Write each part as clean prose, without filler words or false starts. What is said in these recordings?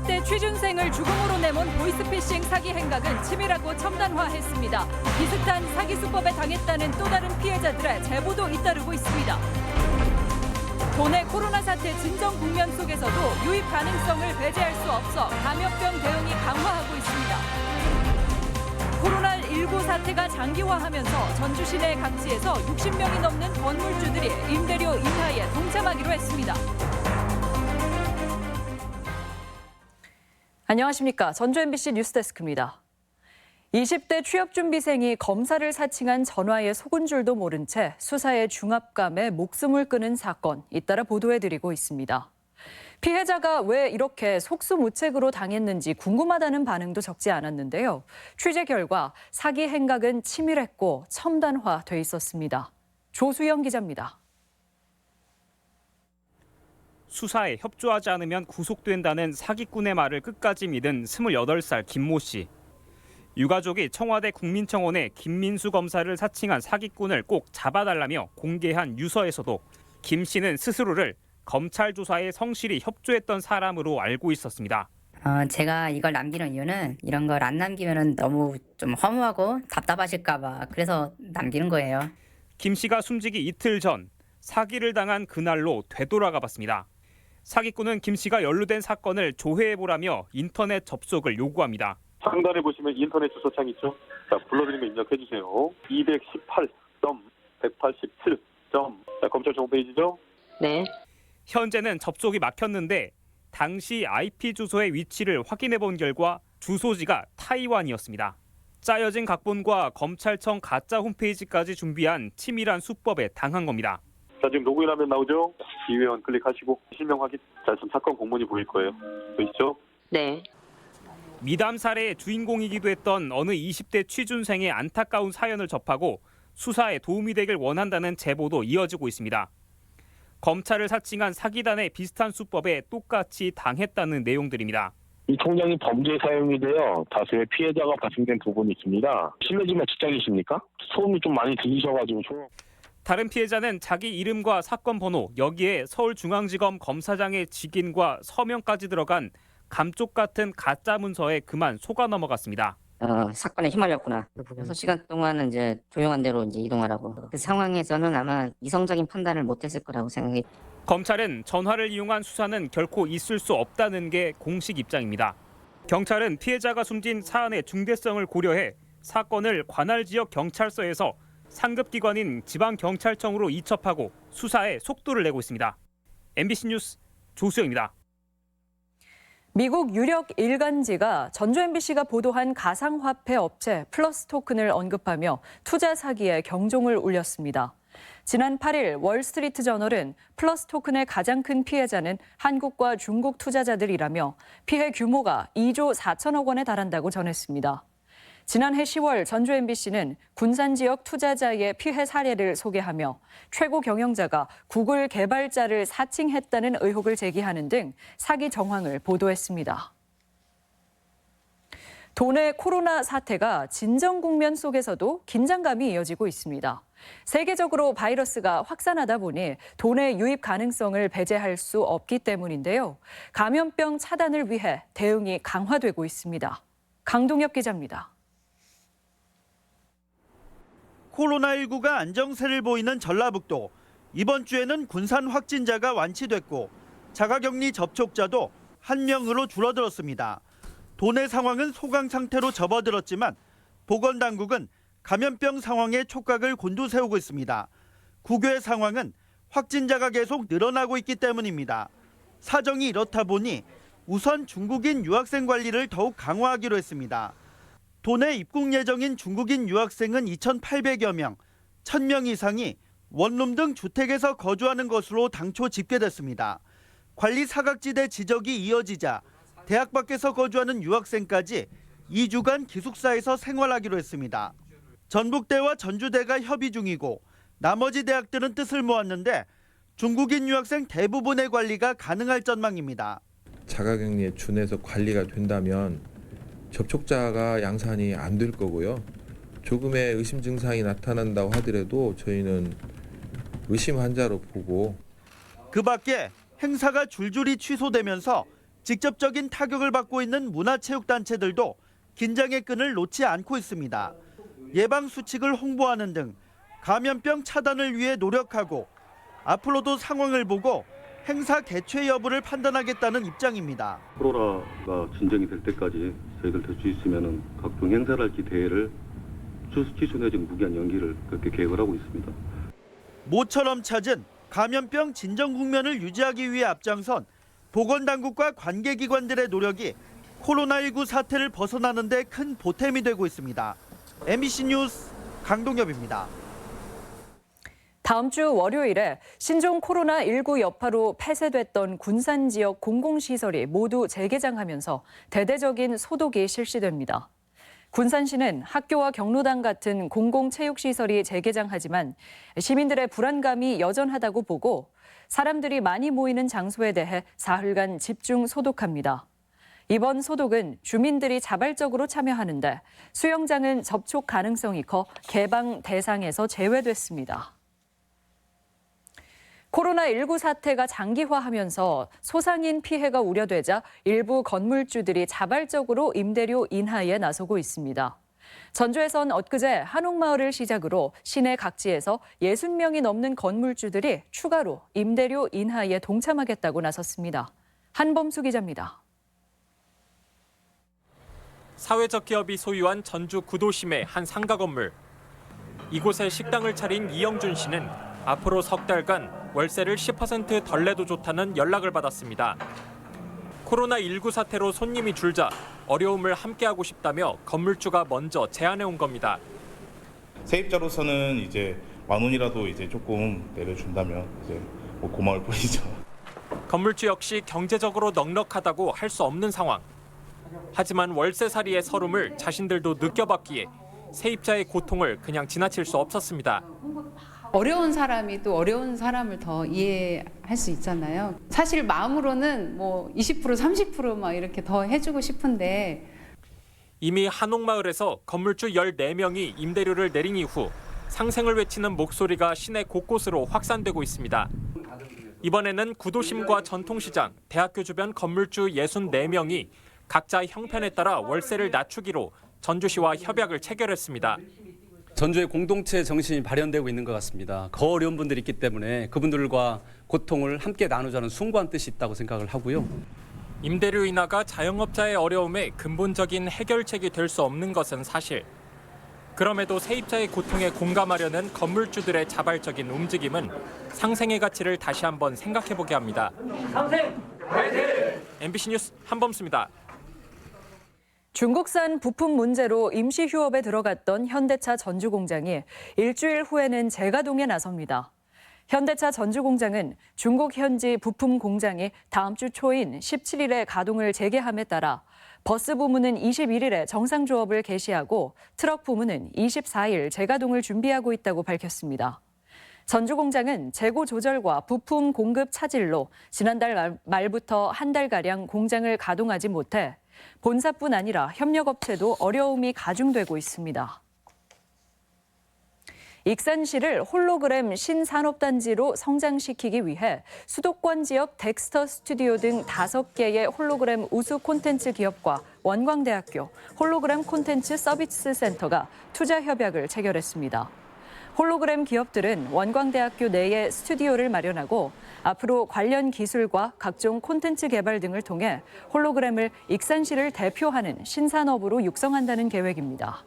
20대 취준생을 죽음으로 내몬 보이스피싱 사기 행각은 치밀하고 첨단화했습니다. 비슷한 사기 수법에 당했다는 또 다른 피해자들의 제보도 잇따르고 있습니다. 도내 코로나 사태 진정 국면 속에서도 유입 가능성을 배제할 수 없어 감염병 대응이 강화하고 있습니다. 코로나19 사태가 장기화하면서 전주 시내 각지에서 60명이 넘는 건물주들이 임대료 인하에 동참하기로 했습니다. 안녕하십니까. 전주 MBC 뉴스데스크입니다. 20대 취업준비생이 검사를 사칭한 전화에 속은 줄도 모른 채 수사의 중압감에 목숨을 끊은 사건, 잇따라 보도해드리고 있습니다. 피해자가 왜 이렇게 속수무책으로 당했는지 궁금하다는 반응도 적지 않았는데요. 취재 결과 사기 행각은 치밀했고 첨단화돼 있었습니다. 조수영 기자입니다. 수사에 협조하지 않으면 구속된다는 사기꾼의 말을 끝까지 믿은 28살 김모 씨. 유가족이 청와대 국민청원에 김민수 검사를 사칭한 사기꾼을 꼭 잡아달라며 공개한 유서에서도 김 씨는 스스로를 검찰 조사에 성실히 협조했던 사람으로 알고 있었습니다. 제가 이걸 남기는 이유는 이런 걸 안 남기면 너무 좀 허무하고 답답하실까 봐 그래서 남기는 거예요. 김 씨가 숨지기 이틀 전 사기를 당한 그날로 되돌아가 봤습니다. 사기꾼은 김 씨가 연루된 사건을 조회해보라며 인터넷 접속을 요구합니다. 상단에 보시면 인터넷 주소창 있죠? 자, 불러드리면 입력해주세요. 218.187. 검찰 홈페이지죠? 네. 현재는 접속이 막혔는데 당시 IP 주소의 위치를 확인해본 결과 주소지가 타이완이었습니다. 짜여진 각본과 검찰청 가짜 홈페이지까지 준비한 치밀한 수법에 당한 겁니다. 자, 지금 로그인하면 나오죠? 이회원 클릭하시고 실명 확인. 자, 지금 사건 공문이 보일 거예요. 보이시죠? 네. 미담 사례의 주인공이기도 했던 어느 20대 취준생의 안타까운 사연을 접하고 수사에 도움이 되길 원한다는 제보도 이어지고 있습니다. 검찰을 사칭한 사기단의 비슷한 수법에 똑같이 당했다는 내용들입니다. 이 통장이 범죄 사용이 되어 다수의 피해자가 발생된 부분이 있습니다. 실례지만 직장이십니까? 소음이 좀 많이 들리셔가지고 다른 피해자는 자기 이름과 사건 번호, 여기에 서울중앙지검 검사장의 직인과 서명까지 들어간 감쪽 같은 가짜 문서에 그만 속아 넘어갔습니다. 사건에 휘말렸구나. 6시간 동안은 이제 조용한 대로 이제 이동하라고. 그 상황에서는 아마 이성적인 판단을 못했을 거라고 생각해. 검찰은 전화를 이용한 수사는 결코 있을 수 없다는 게 공식 입장입니다. 경찰은 피해자가 숨진 사안의 중대성을 고려해 사건을 관할 지역 경찰서에서 상급기관인 지방경찰청으로 이첩하고 수사에 속도를 내고 있습니다. MBC 뉴스 조수영입니다. 미국 유력 일간지가 전주 MBC가 보도한 가상화폐 업체 플러스 토큰을 언급하며 투자 사기에 경종을 울렸습니다. 지난 8일 월스트리트 저널은 플러스 토큰의 가장 큰 피해자는 한국과 중국 투자자들이라며 피해 규모가 2조 4천억 원에 달한다고 전했습니다. 지난해 10월 전주 MBC는 군산 지역 투자자의 피해 사례를 소개하며 최고 경영자가 구글 개발자를 사칭했다는 의혹을 제기하는 등 사기 정황을 보도했습니다. 도내 코로나 사태가 진정 국면 속에서도 긴장감이 이어지고 있습니다. 세계적으로 바이러스가 확산하다 보니 도내 유입 가능성을 배제할 수 없기 때문인데요. 감염병 차단을 위해 대응이 강화되고 있습니다. 강동엽 기자입니다. 코로나19가 안정세를 보이는 전라북도. 이번 주에는 군산 확진자가 완치됐고 자가격리 접촉자도 1명으로 줄어들었습니다. 도내 상황은 소강 상태로 접어들었지만 보건당국은 감염병 상황에 촉각을 곤두세우고 있습니다. 국외 상황은 확진자가 계속 늘어나고 있기 때문입니다. 사정이 이렇다 보니 우선 중국인 유학생 관리를 더욱 강화하기로 했습니다. 도내 입국 예정인 중국인 유학생은 2,800여 명, 1,000명 이상이 원룸 등 주택에서 거주하는 것으로 당초 집계됐습니다. 관리 사각지대 지적이 이어지자 대학 밖에서 거주하는 유학생까지 2주간 기숙사에서 생활하기로 했습니다. 전북대와 전주대가 협의 중이고 나머지 대학들은 뜻을 모았는데 중국인 유학생 대부분의 관리가 가능할 전망입니다. 자가격리에 준해서 관리가 된다면 접촉자가 양산이 안 될 거고요. 조금의 의심 증상이 나타난다고 하더라도 저희는 의심 환자로 보고 그 밖에 행사가 줄줄이 취소되면서 직접적인 타격을 받고 있는 문화체육단체들도 긴장의 끈을 놓지 않고 있습니다. 예방 수칙을 홍보하는 등 감염병 차단을 위해 노력하고 앞으로도 상황을 보고 행사 개최 여부를 판단하겠다는 입장입니다. 코로나가 진정이 될 때까지 저희들 될 수 있으면 각종 행사를 할지 대회를 취소 내지는 무기한 연기를 그렇게 계획을 하고 있습니다. 모처럼 찾은 감염병 진정 국면을 유지하기 위해 앞장선 보건당국과 관계기관들의 노력이 코로나19 사태를 벗어나는 데 큰 보탬이 되고 있습니다. MBC 뉴스 강동엽입니다. 다음 주 월요일에 신종 코로나19 여파로 폐쇄됐던 군산 지역 공공시설이 모두 재개장하면서 대대적인 소독이 실시됩니다. 군산시는 학교와 경로당 같은 공공체육시설이 재개장하지만 시민들의 불안감이 여전하다고 보고 사람들이 많이 모이는 장소에 대해 사흘간 집중 소독합니다. 이번 소독은 주민들이 자발적으로 참여하는데 수영장은 접촉 가능성이 커 개방 대상에서 제외됐습니다. 코로나19 사태가 장기화하면서 소상인 피해가 우려되자 일부 건물주들이 자발적으로 임대료 인하에 나서고 있습니다. 전주에선 엊그제 한옥마을을 시작으로 시내 각지에서 60명이 넘는 건물주들이 추가로 임대료 인하에 동참하겠다고 나섰습니다. 한범수 기자입니다. 사회적 기업이 소유한 전주 구도심의 한 상가 건물. 이곳에 식당을 차린 이영준 씨는 앞으로 석 달간 월세를 10% 덜 내도 좋다는 연락을 받았습니다. 코로나19 사태로 손님이 줄자 어려움을 함께하고 싶다며 건물주가 먼저 제안해온 겁니다. 세입자로서는 이제 10,000원이라도 이제 조금 내려준다면 이제 뭐 고마울 뿐이죠. 건물주 역시 경제적으로 넉넉하다고 할 수 없는 상황. 하지만 월세살이의 서름을 자신들도 느껴봤기에 세입자의 고통을 그냥 지나칠 수 없었습니다. 어려운 사람이 또 어려운 사람을 더 이해할 수 있잖아요. 사실 마음으로는 뭐 20% 30% 막 이렇게 더 해주고 싶은데 이미 한옥마을에서 건물주 14명이 임대료를 내린 이후 상생을 외치는 목소리가 시내 곳곳으로 확산되고 있습니다. 이번에는 구도심과 전통시장, 대학교 주변 건물주 64명이 각자 형편에 따라 월세를 낮추기로 전주시와 협약을 체결했습니다. 전주의 공동체 정신이 발현되고 있는 것 같습니다. 더 어려운 분들이 있기 때문에 그분들과 고통을 함께 나누자는 숭고한 뜻이 있다고 생각을 하고요. 임대료 인하가 자영업자의 어려움에 근본적인 해결책이 될 수 없는 것은 사실. 그럼에도 세입자의 고통에 공감하려는 건물주들의 자발적인 움직임은 상생의 가치를 다시 한번 생각해보게 합니다. 상생! 화이팅! MBC 뉴스 한범수입니다. 중국산 부품 문제로 임시 휴업에 들어갔던 현대차 전주공장이 일주일 후에는 재가동에 나섭니다. 현대차 전주공장은 중국 현지 부품 공장이 다음 주 초인 17일에 가동을 재개함에 따라 버스 부문은 21일에 정상 조업을 개시하고 트럭 부문은 24일 재가동을 준비하고 있다고 밝혔습니다. 전주공장은 재고 조절과 부품 공급 차질로 지난달 말부터 한 달가량 공장을 가동하지 못해 본사뿐 아니라 협력업체도 어려움이 가중되고 있습니다. 익산시를 홀로그램 신산업단지로 성장시키기 위해 수도권 지역 덱스터 스튜디오 등 5개의 홀로그램 우수 콘텐츠 기업과 원광대학교 홀로그램 콘텐츠 서비스 센터가 투자 협약을 체결했습니다. 홀로그램 기업들은 원광대학교 내에 스튜디오를 마련하고 앞으로 관련 기술과 각종 콘텐츠 개발 등을 통해 홀로그램을 익산시를 대표하는 신산업으로 육성한다는 계획입니다.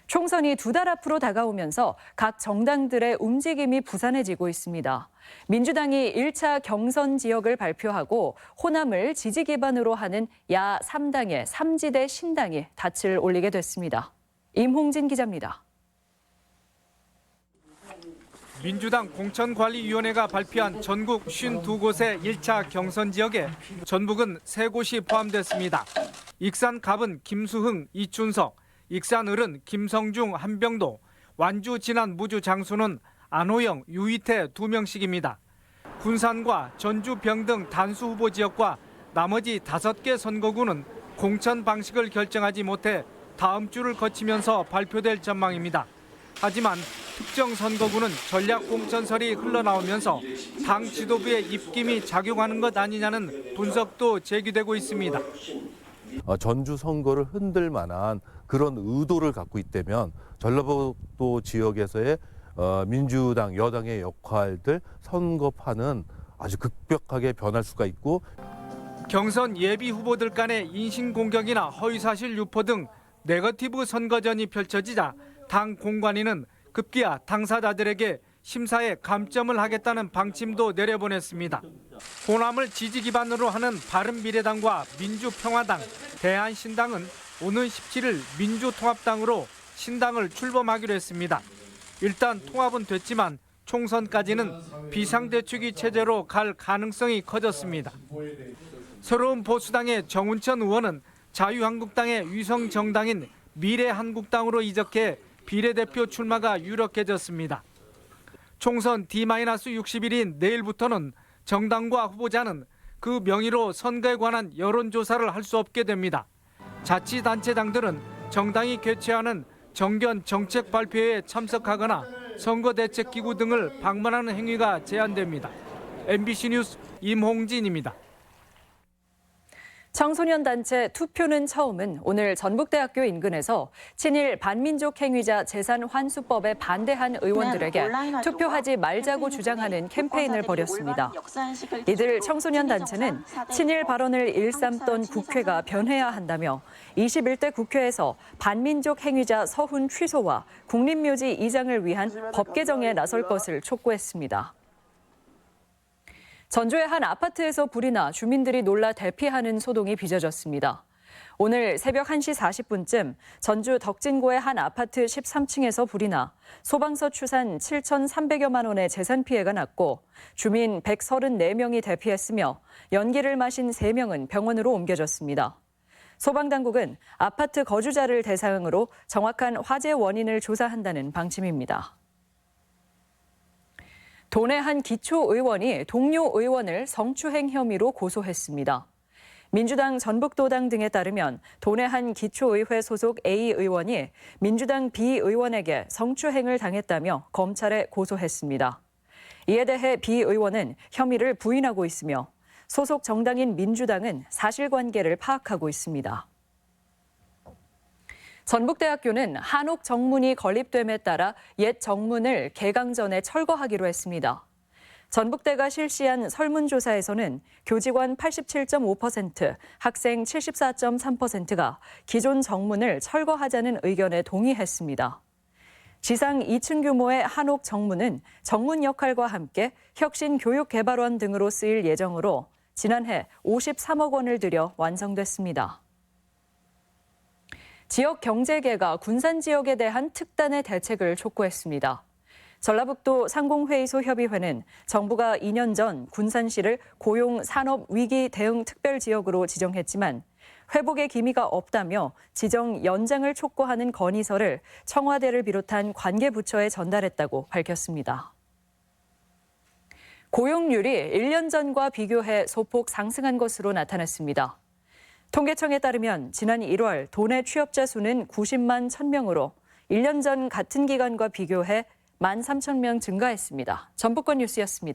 총선이 2달 앞으로 다가오면서 각 정당들의 움직임이 부산해지고 있습니다. 민주당이 1차 경선 지역을 발표하고 호남을 지지 기반으로 하는 야 3당의 삼지대 신당이 닻을 올리게 됐습니다. 임홍진 기자입니다. 민주당 공천관리위원회가 발표한 전국 52곳의 1차 경선 지역에 전북은 3곳이 포함됐습니다. 익산 갑은 김수흥, 이춘석, 익산 을은 김성중, 한병도, 완주 진안 무주 장수는 안호영, 유이태 2명씩입니다. 군산과 전주 병등 단수 후보 지역과 나머지 5개 선거구는 공천 방식을 결정하지 못해 다음 주를 거치면서 발표될 전망입니다. 하지만 특정 선거구는 전략 공천설이 흘러나오면서 당 지도부의 입김이 작용하는 것 아니냐는 분석도 제기되고 있습니다. 전주 선거를 흔들 만한 그런 의도를 갖고 있다면 전라북도 지역에서의 민주당, 여당의 역할들, 선거판은 아주 급격하게 변할 수가 있고 경선 예비 후보들 간의 인신공격이나 허위사실 유포 등 네거티브 선거전이 펼쳐지자 당 공관위는 급기야 당사자들에게 심사에 감점을 하겠다는 방침도 내려보냈습니다. 호남을 지지 기반으로 하는 바른미래당과 민주평화당, 대한신당은 오는 17일 민주통합당으로 신당을 출범하기로 했습니다. 일단 통합은 됐지만 총선까지는 비상대축이 체제로 갈 가능성이 커졌습니다. 새로운 보수당의 정운천 의원은 자유한국당의 위성 정당인 미래한국당으로 이적해 비례대표 출마가 유력해졌습니다. 총선 D-60일인 내일부터는 정당과 후보자는 그 명의로 선거에 관한 여론조사를 할 수 없게 됩니다. 자치단체장들은 정당이 개최하는 정견 정책 발표회에 참석하거나 선거대책기구 등을 방문하는 행위가 제한됩니다. MBC 뉴스 임홍진입니다. 청소년 단체 투표는 처음은 오늘 전북대학교 인근에서 친일 반민족 행위자 재산 환수법에 반대한 의원들에게 투표하지 말자고 주장하는 캠페인을 벌였습니다. 이들 청소년 단체는 친일 발언을 일삼던 국회가 변해야 한다며 21대 국회에서 반민족 행위자 서훈 취소와 국립묘지 이장을 위한 법 개정에 나설 것을 촉구했습니다. 전주의 한 아파트에서 불이 나 주민들이 놀라 대피하는 소동이 빚어졌습니다. 오늘 새벽 1시 40분쯤 전주 덕진구의 한 아파트 13층에서 불이 나 소방서 추산 7,300여만 원의 재산 피해가 났고 주민 134명이 대피했으며 연기를 마신 3명은 병원으로 옮겨졌습니다. 소방당국은 아파트 거주자를 대상으로 정확한 화재 원인을 조사한다는 방침입니다. 도내 한 기초의원이 동료 의원을 성추행 혐의로 고소했습니다. 민주당 전북도당 등에 따르면 도내 한 기초의회 소속 A 의원이 민주당 B 의원에게 성추행을 당했다며 검찰에 고소했습니다. 이에 대해 B 의원은 혐의를 부인하고 있으며 소속 정당인 민주당은 사실관계를 파악하고 있습니다. 전북대학교는 한옥 정문이 건립됨에 따라 옛 정문을 개강 전에 철거하기로 했습니다. 전북대가 실시한 설문조사에서는 교직원 87.5%, 학생 74.3%가 기존 정문을 철거하자는 의견에 동의했습니다. 지상 2층 규모의 한옥 정문은 정문 역할과 함께 혁신교육개발원 등으로 쓰일 예정으로 지난해 53억 원을 들여 완성됐습니다. 지역 경제계가 군산 지역에 대한 특단의 대책을 촉구했습니다. 전라북도 상공회의소 협의회는 정부가 2년 전 군산시를 고용 산업 위기 대응 특별지역으로 지정했지만 회복의 기미가 없다며 지정 연장을 촉구하는 건의서를 청와대를 비롯한 관계부처에 전달했다고 밝혔습니다. 고용률이 1년 전과 비교해 소폭 상승한 것으로 나타났습니다. 통계청에 따르면 지난 1월 도내 취업자 수는 90만 1,000명으로 1년 전 같은 기간과 비교해 13,000명 증가했습니다. 전북권 뉴스였습니다.